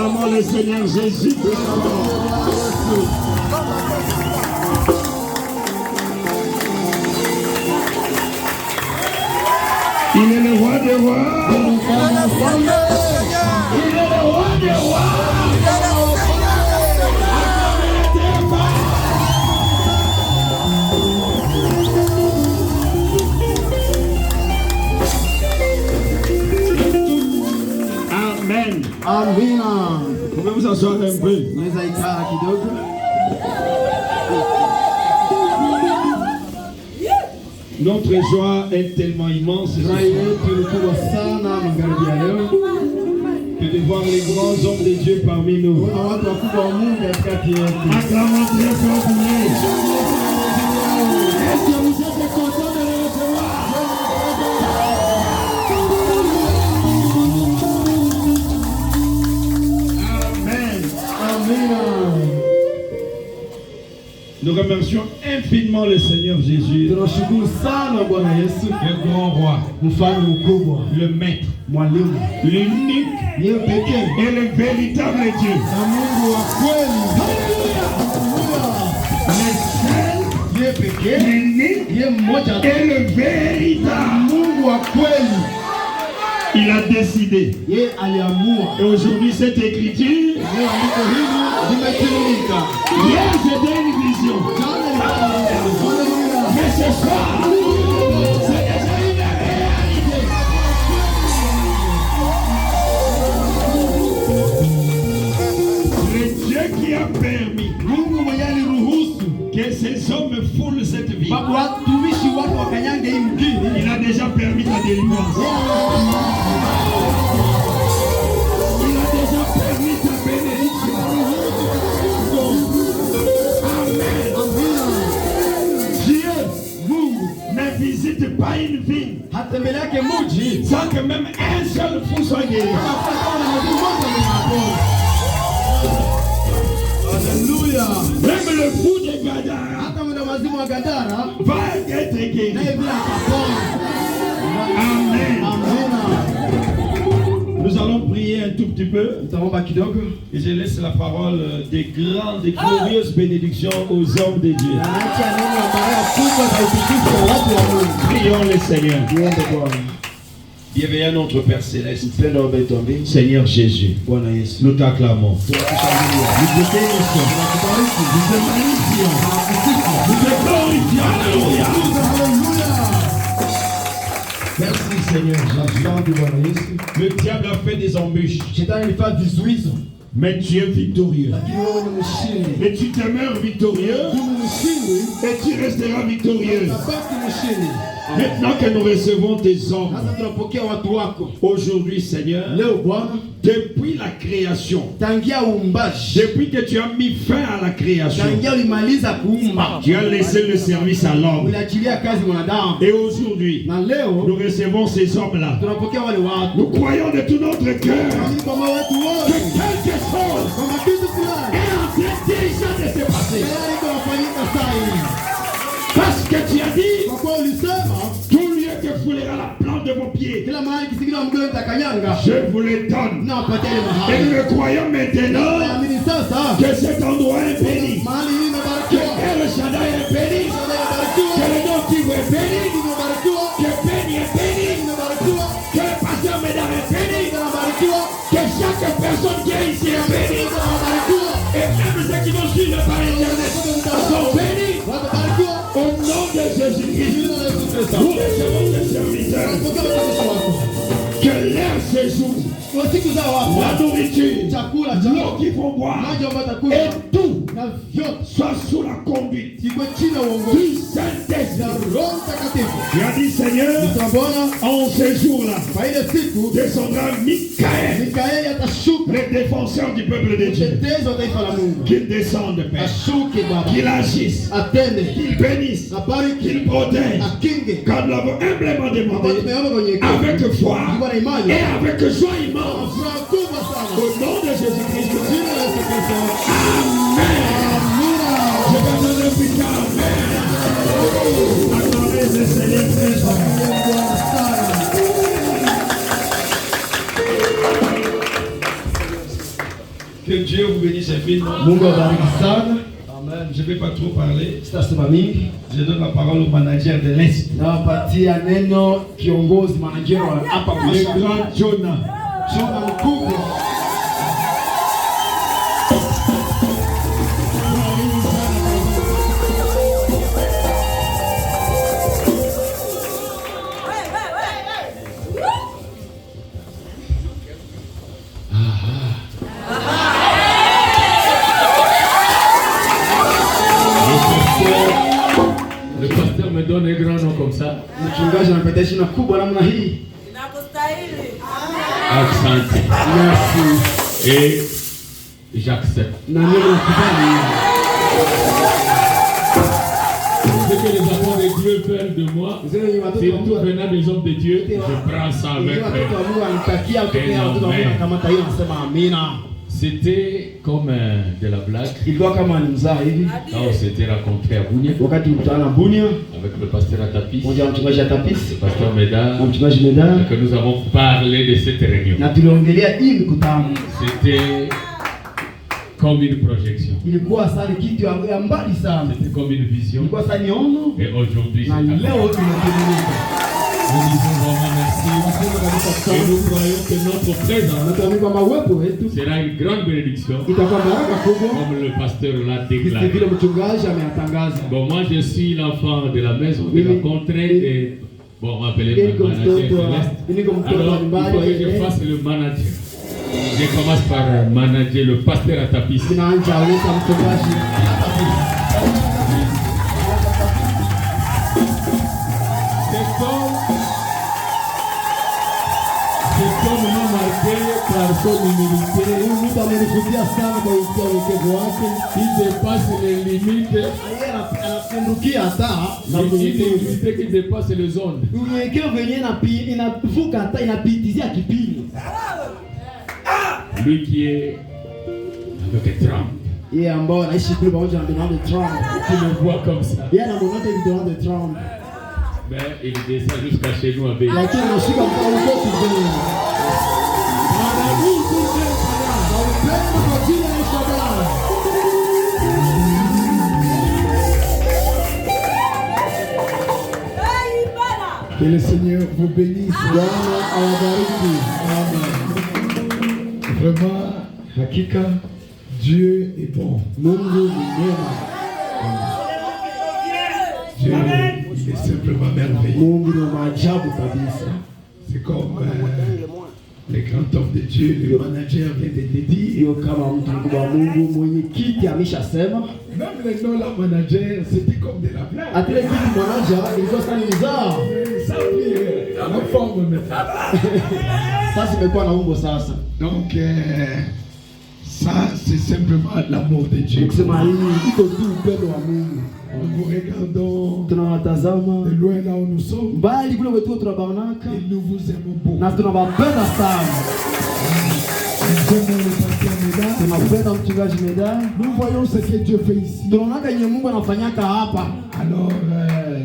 Acclamons le Seigneur Jésus. Il est le roi des rois. Il est le roi des rois. Amen. Amina. Vous pouvez vous asseoir un peu. Unaweza ikaa kidogo. Notre joie est tellement immense ce soir que de voir les grands hommes de Dieu parmi nous. Acclamons très fort pour nous. Est-ce que vous êtes contents de le recevoir? Amen. Amen. Nous remercions infiniment le Seigneur Jésus, le grand roi, le maître, l'unique et le véritable Dieu. L'unique et le véritable. Il a décidé. Et aujourd'hui, cette écriture, hier c'était une vision. Mais ce soir, c'est déjà une réalité. Le Dieu qui a permis que ces hommes foulent cette vie, il a déjà permis ta délivrance. Il a déjà permis ta bénédiction. Amen. Dieu, vous ne visitez pas une ville sans que même un seul fou soit guéri. Alléluia. Même le fou de Gadara va être guéri. Amen. Nous allons prier un tout petit peu. Et je laisse la parole des grandes et glorieuses bénédictions aux hommes de Dieu. Prions le Seigneur. Bienvenue à notre Père Céleste. Seigneur Jésus, nous t'acclamons. Nous te bénissons. Nous te magnifions. Nous te glorifions. Alléluia. Merci Seigneur Jésus. Le diable a fait des embûches. Mais tu es victorieux. Et tu demeures victorieux. Et tu resteras victorieux. Maintenant que nous recevons tes hommes, aujourd'hui Seigneur, depuis la création, depuis que tu as mis fin à la création, tu as laissé le service à l'homme. Et aujourd'hui, nous recevons ces hommes-là. Nous croyons de tout notre cœur que quelque chose est en train déjà de se passer. Parce que tu as dit, tout lieu que foulera la plante de vos pieds, je vous le donne. Et nous le croyons maintenant que cet endroit est béni, que El Shaddai est béni, que le nom qui est béni, que Béni est béni, que le pasteur Médard est béni, que chaque personne qui est ici est bénie, et même ceux qui vont suivre par internet sont bénis. Au nom de Jésus-Christ, nous recevons tes serviteurs. Que l'air séjour, la nourriture, l'eau qu'ils vont boire, et tout soit sous la conduite du Saint-Esprit. Tu as dit, Seigneur, en ce jour-là, descendra Michael, le défenseur du peuple de Dieu. Qu'il descende, Père, qu'il agisse, qu'il bénisse, qu'il protège, comme nous l'avons humblement demandé, avec foi et avec joie immense. Au nom de Jésus-Christ. Amen. Je vais donner plus tard. Amen. Acclamez le Seigneur très fort. Que Dieu vous bénisse infiniment. Mungu awabariki sana. Amen. Je ne vais pas trop parler. Sitasema mingi. Je donne la parole au manager de l'Est. Nawapatia neno kiongozi manager wa hapa kwa Le grand Jonah. Jonah mkubwa. Le pasteur me donne un grand nom comme ça. Mchungaji anapata jina kubwa namna hii. Asante. Merci. Et j'accepte. Na neno kubali. Ce que les enfants de Dieu veulent de moi, surtout venant des hommes de Dieu, je prends ça avec C'était comme de la blague. Quand on s'était rencontré à Bunia avec le pasteur Atapis, le pasteur Médard, que nous avons parlé de cette réunion. C'était comme une projection. C'était comme une vision. Et aujourd'hui, c'est nous disons vraiment merci. Et nous croyons que notre présence sera une grande bénédiction, comme le pasteur l'a déclaré. Bon, moi je suis l'enfant de la maison, de la contrée et bon, on m'appelait le manager céleste. Alors, il faut que je fasse le manager. Je commence par manager le pasteur Atapis. C'est comme nous marqué par son humilité. Il dépasse les limites. L'humilité qui dépasse les zones. Lui qui est avec Trump. Qui me voit comme ça. Ben, il descend jusqu'à chez nous à Béni. Que le Seigneur vous bénisse. Vraiment, hakika, Dieu est bon. Dieu, il est simplement merveilleux. C'est comme les grands hommes de Dieu, le manager vient de le dire. Même le nom la manager, c'était comme de la blague. Ça me forme maintenant. Donc, ça, c'est simplement l'amour de Dieu. Nous regardons de loin là où nous sommes et nous vous aimons beaucoup. Nous aimons le pasteur Médard. Nous voyons ce que Dieu fait ici. Alors,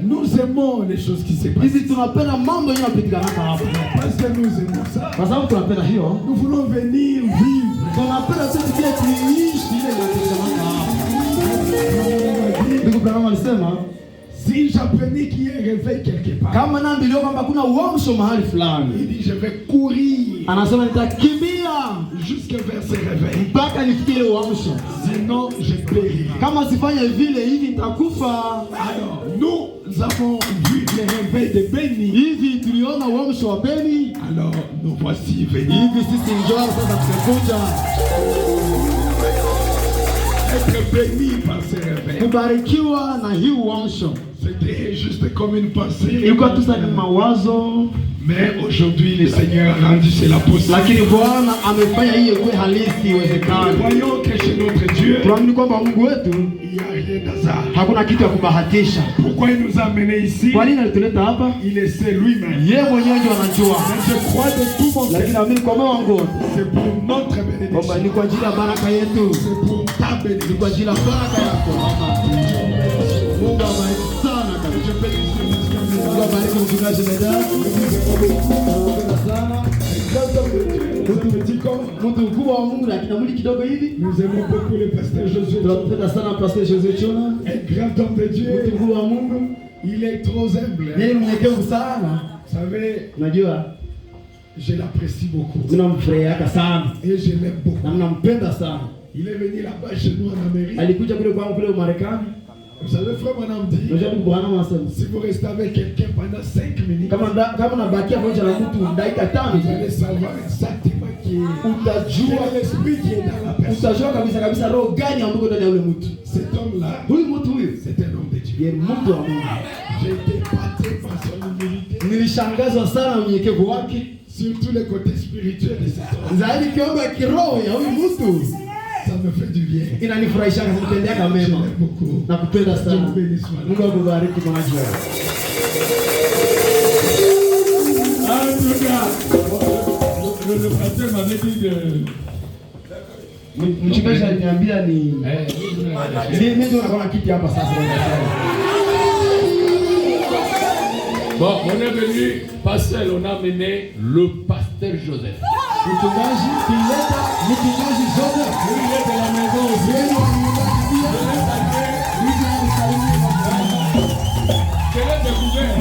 nous aimons les choses qui se passent. Parce que nous aimons ça. Nous voulons venir vivre. Si j'apprenais qu'il y a un réveil quelque part, il dit je vais courir jusqu'à vers ce réveil. Sinon je péris. Alors nous avons vu le réveil de Béni. Alors nous voici venus. Être béni par ce réveil. C'était juste comme une pensée. Mais aujourd'hui, le Seigneur a rendu cela possible. Voyons que chez notre Dieu, il n'y a rien d'hasard. Pourquoi il nous a amenés ici? Il est seul lui-même. Mais je crois de tout mon cœur, c'est pour notre bénédiction. C'est pour ta bénédiction. mtu mkubwa wa Mungu na kina mwili kidogo hivi. Nous aimons beaucoup le pasteur Josué. Tunapenda sana pastor Josué Chona. Un grand homme de Dieu. Mtu mkubwa wa Mungu. Il est trop humble. Yeye ni mnyenyekevu sana. Vous savez, unajua je l'apprécie beaucoup. Ninamfurahia sana. Et je l'aime beaucoup. Na ninampenda sana. Il est venu là-bas chez nous en Amérique. Alikuja kule kwangu kule Marekani. Vous savez, frère Branham dit, si vous restez avec quelqu'un pendant 5 minutes, kama unabakia pamoja na mtu dakika 5, vous allez savoir exactement qui utajua l'esprit qui est dans la personne. Utajua kabisa roho gani ambayo ndani ya yule mtu. Cet homme-là, c'est un homme de Dieu. Yeye mtu wa Mungu. J'ai été épaté par son humilité. Nilishangazwa sana na unyenyekevu wake. Surtout le côté spirituel de cet homme. Zaidi kiomba kiroho ya huyu mtu. Ça me fait du bien. Inanifurahisha na kunitendea mema. Nakupenda sana. Mungu akubariki kwa maji yako. Le pasteur m'avait dit de... Mchungaji aliniambia ni mimi ndio naona kiti hapa sasa. Bon, on est venu, pasteur, on a amené le pasteur Joseph. Mchungaji Pileta, mchungaji Joseph, il est de la maison aussi. Quel est le couvert?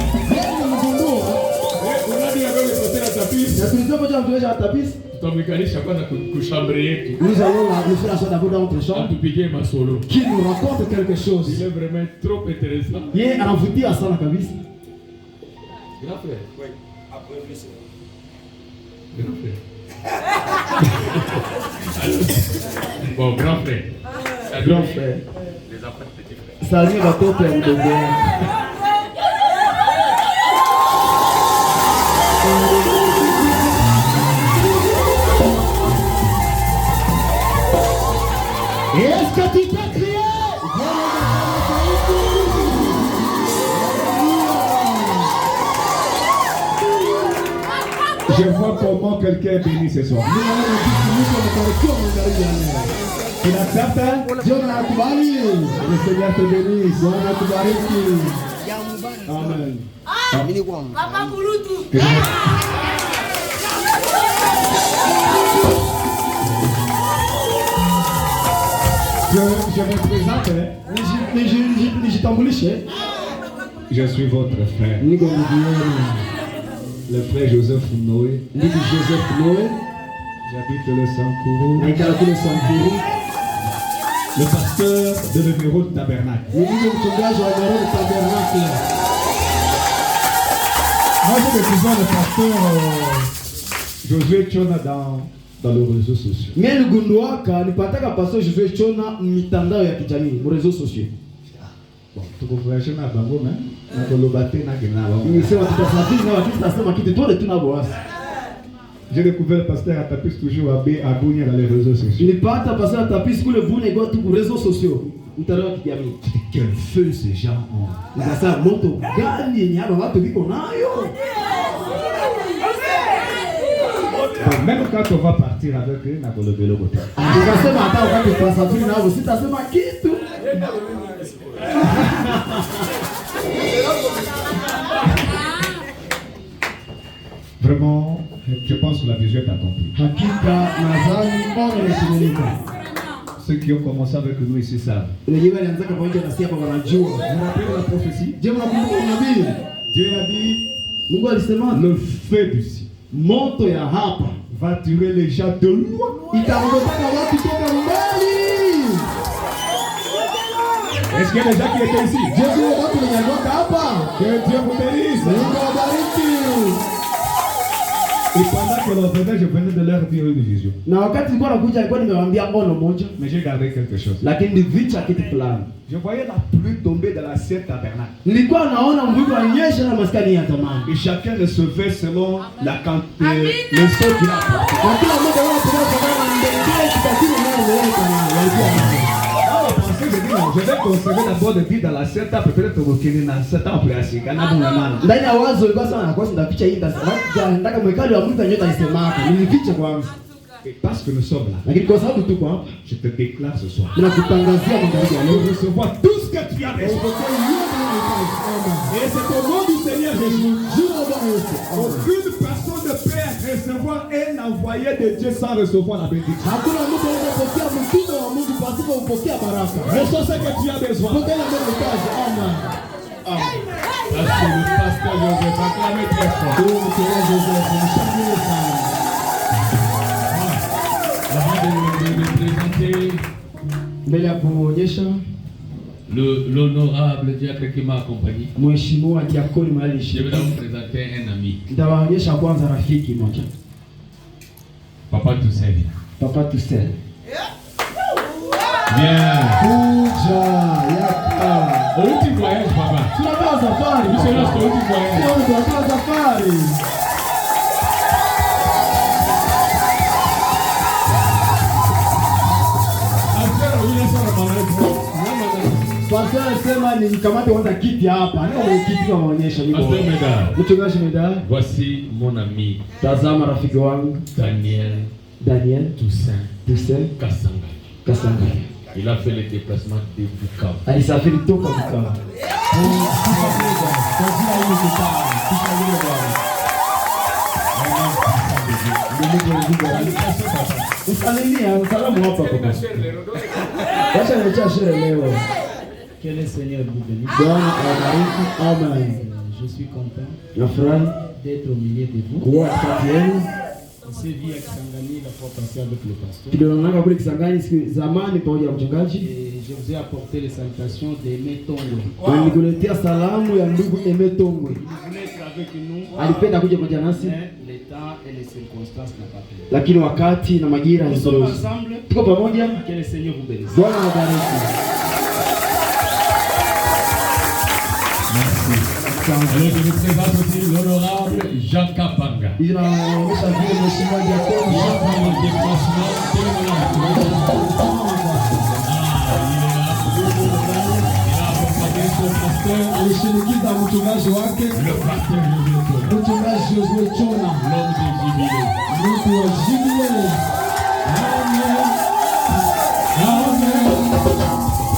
On a dit avec le pasteur à tapis. Na tulitoka kwa mchungaji wa tapis. Tutamikanisha kwanza kushambre yetu. Nous allons la faire ça d'abord dans notre chambre. Atupigie masolo. Qui nous raconte quelque chose. Il est vraiment trop intéressant. Yeye anavutia sana kabisa. Grand frère. Oui, après lui c'est. Grand frère. Bon, grand frère. Grand frère. Les enfants de petit frère. Salut watoto ya mdogo. Est-ce que tu peux crier? Je vois comment quelqu'un est béni ce soir. Tu l'acceptes? Dieu anakubali. Le Seigneur te bénisse. Bwana akubariki. Amen. Papa Kulutu. Je me présente. Je suis votre frère. Le frère Joseph Noé. J'habite le Sankourou. Le pasteur de l'Héros de Tabernacle. Moi, je représente le pasteur Josué Chona dans les réseaux sociaux. Mimi nigunduaka nipataka pastor Josué Chona mitandao ya kijamii, mu réseaux sociaux. Bon, tukufurahisha na bango na kolobate na gina bango. Nimesema tutasafiri na wakati tutasema kitu tole tunaboasi. J'ai découvert le pasteur Atapis toujours à Bounia dans les réseaux sociaux. Nilipata pastor Atapis kule Bune kwa tu réseaux sociaux. Mtandao wa kijamii. Quel feu ces gens ont. Nikasema moto gani yenye hapa watu biko nayo? Même quand on va partir avec eux, na kolo velo kote. Nikasema hata wakati tutasafiri nao sitasema kitu. Vraiment, je pense que la vision est accomplie. Hakika nadhani ona imetimilika. Ceux qui ont commencé avec nous ici savent. Wengine walianza pamoja na sisi hapa wanajua. Vous vous rappelez la prophétie? Je mnakumbuka unabii? Dieu a dit, Mungu alisema le feu du ciel moto ya hapa va tuer les gens de loin. itaondoka watu toka mbali. Est-ce qu'il y a des gens qui étaient ici? Je veux watu wenye hapa. Que Dieu vous bénisse. Mungu awabariki. Et pendant que l'on venait, je venais de leur dire une vision. Na wakati nilikuwa nakuja alikuwa nimewaambia ono moja. Mais j'ai gardé quelque chose. Lakini vicha kitu fulani. Je voyais la pluie tomber dans la ciel tabernacle. Nilikuwa naona mvua inyesha na maskani ya zamani. Et chacun recevait selon la quantité, le sol qu'il a apporté. Na kila mmoja wao kwa kama ndege kitakini nao waweka na walikuwa. Je vais conserver d'abord de vie dans la ciel table, peut-être au Kenya dans 7 ans après assis. Ndani ya wazo ilikuwa sana kwa sababu picha hii ndaka mwekali wa Mungu nyota isemaka. Nilificha kwanza. Parce que nous sommes là. Lakini kwa sababu tuko hapa, je te déclare ce soir. Ninakutangazia magharibi ya leo recevoir tout ce que tu as reçu. Et c'est au nom du Seigneur Jésus. Aucune personne ne peut être recevoir un envoyé de Dieu sans recevoir la bénédiction. Reçois ce que tu as besoin. Parce que le pasteur Joseph acclamé très fort. Avant de présenter l'honorable diacre qui m'a accompagné, je vais vous présenter un ami. Papa Toussaint. Papa Toussaint. Bien. Au petit voyage, papa. Tu n'as pas safari. Oui, c'est là, c'est au petit voyage. Tu n'as pas safari. Pastor anasema ni mkamate kwanza kiti hapa. Ndio kiti kama maonyesho niko. Mchungaji Medal. Voici mon ami. Tazama rafiki wangu Daniel Toussaint Kasanga. Il a fait le déplacement de Bukavu. Alisafiri toka Bukavu. Usalimia, salamu hapa kwa. Wacha niacha sherehe leo. Que le Seigneur vous bénisse. Bwana awabariki. Amen. Je suis content Nafurahi d'être au milieu de vous. kuwa kati yenu. On s'est vu à Kisangani la fois passée avec le pasteur. Tulionana kule Kisangani siku zamani pamoja na mchungaji. Et je vous ai apporté les salutations d'Aimé Tongwe. Na nikuletea salamu ya ndugu Aimé Tongwe. Il voulait être avec nous. Alipenda kuja pamoja nasi, Mais le temps et les circonstances n'ont pas permis. lakini wakati na majira Nous sommes yaliruhusu. ensemble. Tuko pamoja. Que le Seigneur vous bénisse. Bwana awabariki. Alors je vous présente aussi l'honorable Jean Kapanga. Hiyo inaonyesha vile mheshimiwa Il a Jacob fait le déplacement de il a accompagné son pasteur, alishinikiza mchungaji wake le pasteur Joseph, mchungaji Josué Chona, l'homme de jubilé. mtu wa jubilei. Amen. Amen.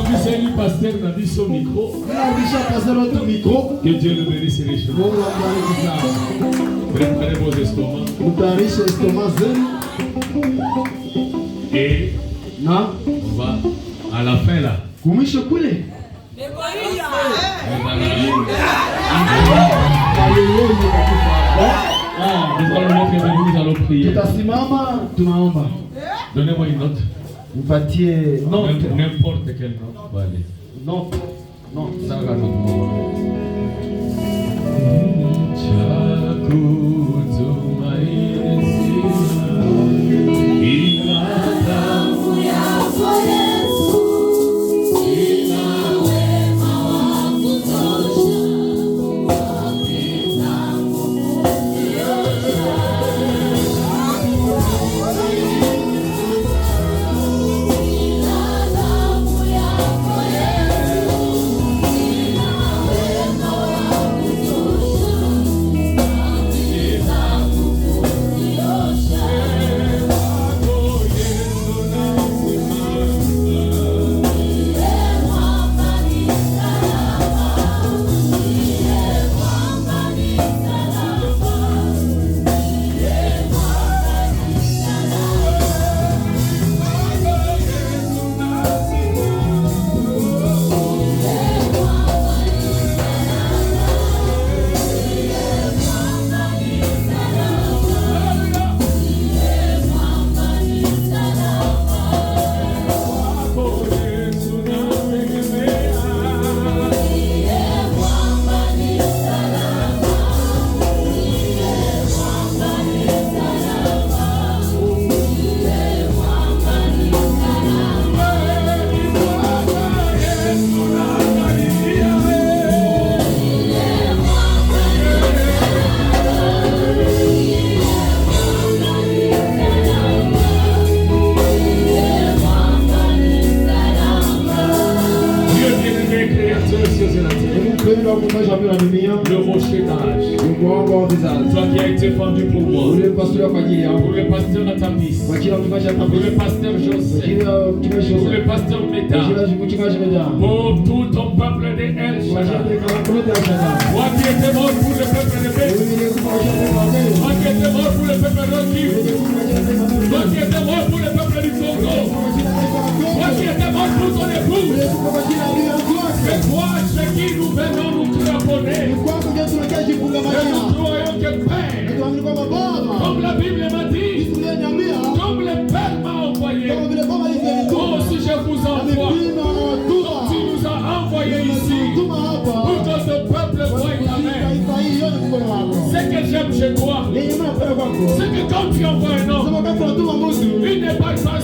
officiel pasteur n'a dit son micro. Que Dieu le bénisse richement. Préparez vos estomacs. Et on va à la fin là. Nous allons mettre de nous allons prier. Donnez-moi une note. N'importe quelle note. Allez. Note. Ça va le rocher d'âge. Toi qui as été fendu pour moi. Pour le pasteur Atamis. Pour le pasteur José. Pour le pasteur Méda. Pour tout ton peuple de El Shaddai. Toi qui étais mort pour le peuple de Bethel. Toi qui étais mort pour le peuple de Rocky. Toi qui étais mort pour le peuple du Congo. Toi qui étais mort pour ton épouse. C'est toi chez qui nous venons nous craponner. Et nous croyons que Père, comme la Bible m'a dit, comme le Père m'a envoyé, moi aussi je vous envoie. Comme tu nous as envoyé ici, pour que ce peuple voie ta main. Ce que j'aime chez toi, c'est que quand tu envoies un homme, il n'est pas seul,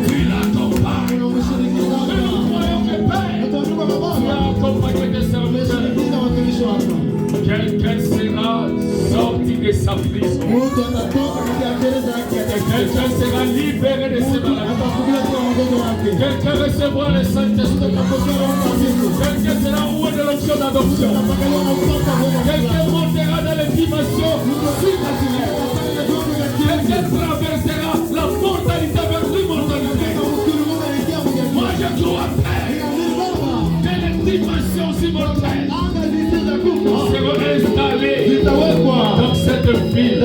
tu l'accompagnes. Mais nous croyons que Père, tu as accompagné tes serviteurs. Quelqu'un sera sorti de sa prison. Quelqu'un sera libéré de ses maladies. Quelqu'un recevra le Saint-Esprit. Quelqu'un sera oué de l'option d'adoption. Quelqu'un montera dans les dimensions surnaturelles. Quelqu'un traversera la mortalité vers l'immortalité. Moi je crois, Père, que les dimensions immortelles seront installées dans cette ville,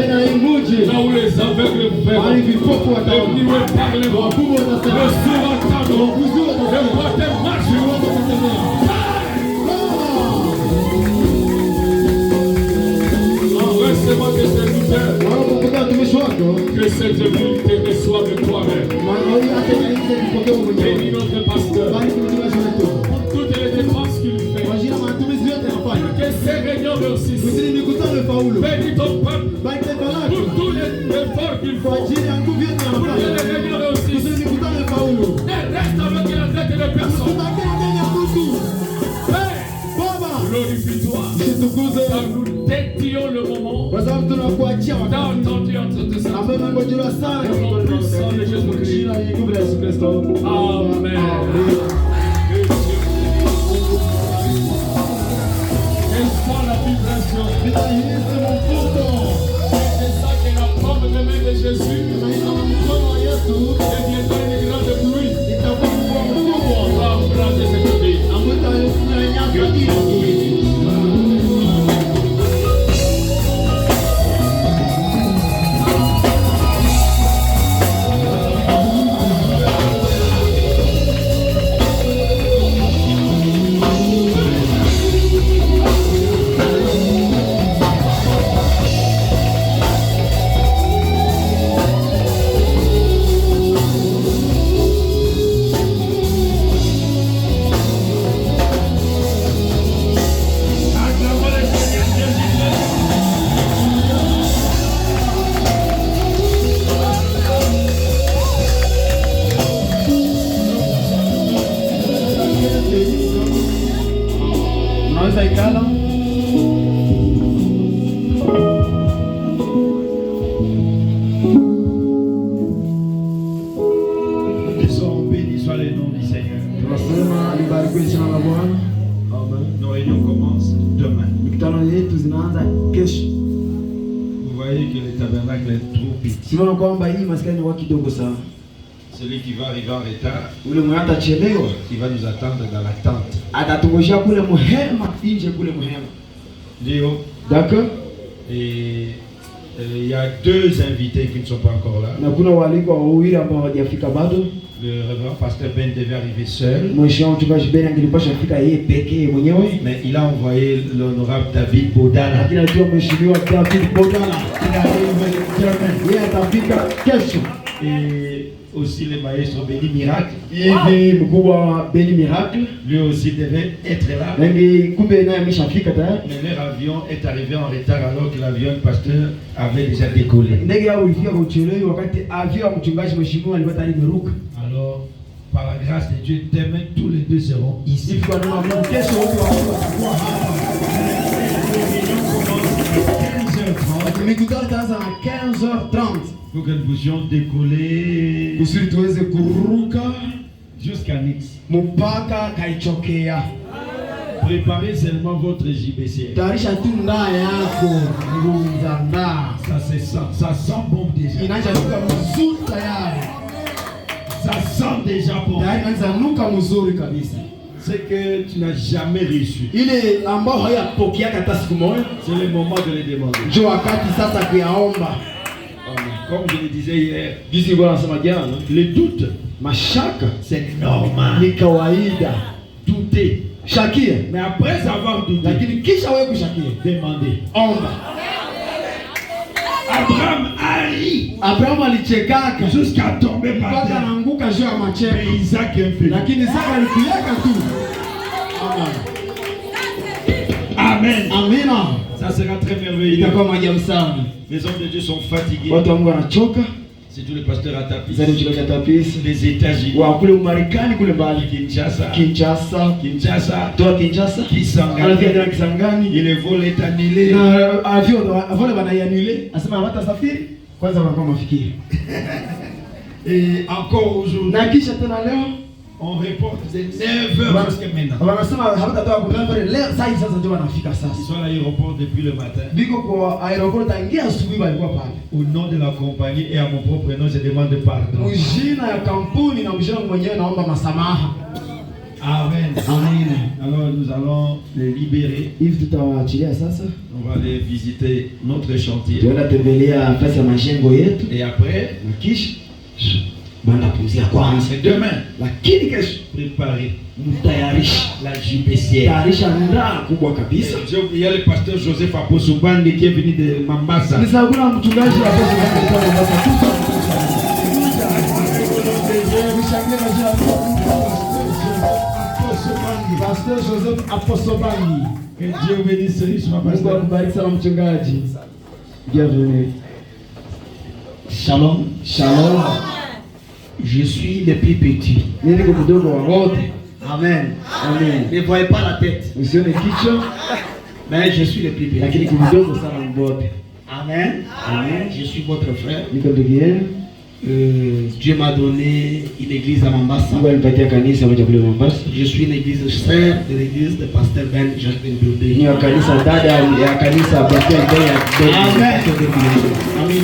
là où les aveugles verront, les muets parleront, les sourds entendront, les boiteux marcheront. En recevant tes serviteurs, que cette ville te reçoive de toi-même. Bénis notre pasteur pour toutes les dépenses qu'il fait. Que ces réunions réussissent. Bénis ton peuple pour tous les efforts qu'il faut. Pour que les réunions réussissent. Et reste avec la tête de personne. Père, glorifie-toi. Car nous dédions le moment. T'as entendu entre tes saints. Au nom puissant de Jésus-Christ. Amen. Quelle soit la vibration. C'est ça que la pomme de main de Jésus deviendra une grande pluie. voyez que le tabernacle est trop petit. Siona kwamba hii maskani wa kidogo sana. Celui qui va arriver en retard, Ule mwenye atachelewa, il va nous attendre dans la tente. atatungojea kule muhema, nje kule muhema. Léo. D'accord? Et il y a 2 invités qui ne sont pas encore là. Na kuna waliko wawili ambao hawajafika bado. Le révérend pasteur Ben devait arriver seul. Mheshimiwa mchungaji Ben angelipasha kufika yeye pekee mwenyewe. Mais il a envoyé l'honorable David Bodala. Lakini alijua mheshimiwa David Bodala yeye atafika kesho. Et aussi le maestro Béni Miracle. Hivi mkubwa wa Béni Miracle. Lui aussi devait être là. Nangi kumbe naye ameshafika tayari. Mais leur avion est arrivé en retard alors que l'avion du pasteur avait déjà décollé. Ndege yao ilifika kwa uchelewi wakati avion ya mchungaji mheshimiwa alikuwa tayari imeruka. Alors, par la grâce de Dieu, demain tous les deux seront ici. Hivi kwa nini Mungu kesho wote watakuwa hapa? Mikutano itaanza na 15h30. Pour que nous puissions décoller Kusudi tuweze kuruka jusqu'à Nix. mpaka Kaichokea. Préparez seulement votre JBC. Tayarisha tu ndaa yako, ngunza ndaa. Ça sent bon déjà. Inaanza nuka mzuri tayari. Ça sent déjà bon. Tayari inaanza nuka mzuri kabisa. C'est que tu n'as jamais reçu. Ile ambao hayapokea hata siku moja. C'est le moment de les demander. Ndio wakati sasa kuyaomba. Comme je le disais hier, Jinsi Bwana anasema jana, le doute, mashaka c'est normal. ni kawaida. Douter. Shakia, Mais après avoir douté, lakini kisha wewe kushakia, demander. omba. Abraham a ri Abrahamu alichekaka jusqu'à tomber par mpaka terre. anaanguka juu ya Mais macheko. Isaac a fait. Lakini Isaka alikuyaka tu. Amen. Amina. Ça sera très merveilleux. Itakuwa maajabu sana. Les hommes de Dieu sont fatigués. Watu wa Mungu wanachoka. C'est tout le pasteur à tapis. Zani mchungaji atapisi. Les États-Unis. Wa kule Umarekani kule mbali. Kinshasa. Kinshasa. Toa Kinshasa. Kisangani. Anafia tena Kisangani. Et le vol est annulé. Na avio wanaianule. Asema hawatasafiri. Kwanza wanakuwa mafikiri. Et encore aujourd'hui. Na kisha tena leo on reporte de 9h jusqu'à maintenant. Wanasema hawatatoka kule leo sasa ndio wanafika sasa. Ils sont à l'aéroport depuis le matin. Biko kwa aeroport tangia asubuhi walikuwa pale. Au nom de la compagnie et à mon propre nom, je demande pardon. Mjina ya kampuni na mjina mwenyewe naomba masamaha. Amen. Amen. Alors nous allons les libérer. Hivi tutawaachilia sasa. On va aller visiter notre chantier. Tuenda tembelea nafasi ya majengo yetu. Et après, kisha banda pumzia kwanza. c'est demain. Lakini kesho préparer, mtayarisha la JPC. tayarisha ndaa kubwa kabisa. Il y a le pasteur Joseph Aposubandi qui est venu de Mambasa. Ni sababu na mchungaji Aposubandi kutoka Mambasa. Pasteur Joseph Aposubandi. Que Dieu bénisse richement Mungu pasteur. akubariki sana mchungaji. Bienvenue. Shalom. Shalom. Je suis le plus petit. Nini kwa mdogo wa wote. Amen. Amen. Ne voyez pas la tête, Usione kichwa, mais je suis le plus petit. lakini kwa mdogo sana mbote. Amen. Amen. Je suis votre frère. Niko ndugu yenu. Dieu m'a donné une église à Mambasa. Mungu alipatia kanisa moja kule Mombasa. Je suis une église sœur de l'église de pasteur Ben Jacques Ndoubé. Ni wa kanisa dada ya kanisa Pastor Ben. Amen. Amen.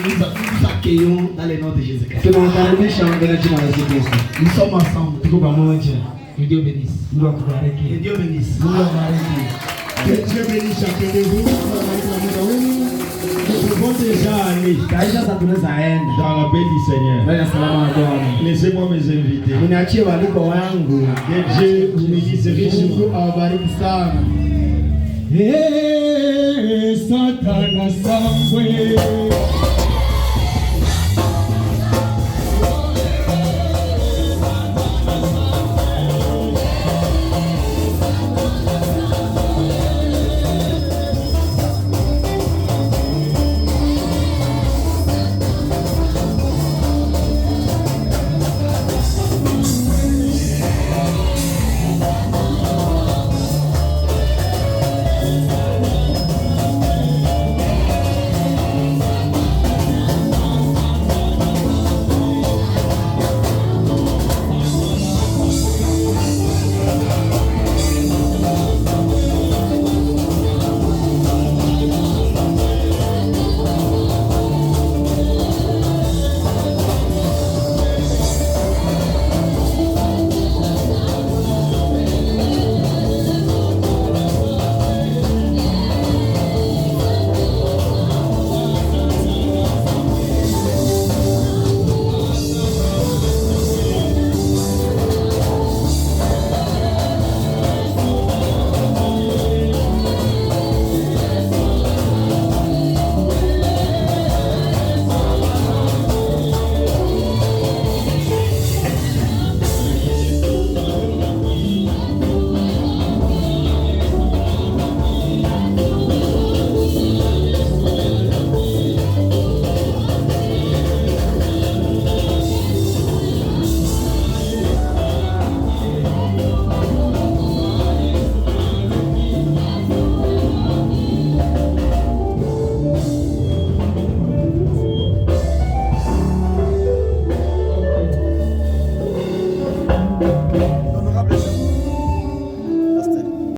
Nous accueillons dans le nom de Jésus-Christ. Tunawakaribisha mbele jina la Yesu Kristo. Nous sommes ensemble. Tuko pamoja. Que Dieu bénisse. Mungu akubariki. Que Dieu bénisse. Mungu akubariki. Que Dieu bénisse chacun de vous. Nous pouvons déjà aller Kaisha sasa tunaweza enda. dans la paix du Seigneur. Bwana salama wa Bwana. Laissez-moi mes invités. Mniachie waliko wangu. Que Dieu vous bénisse richement. Mungu awabariki sana. Satana sangwe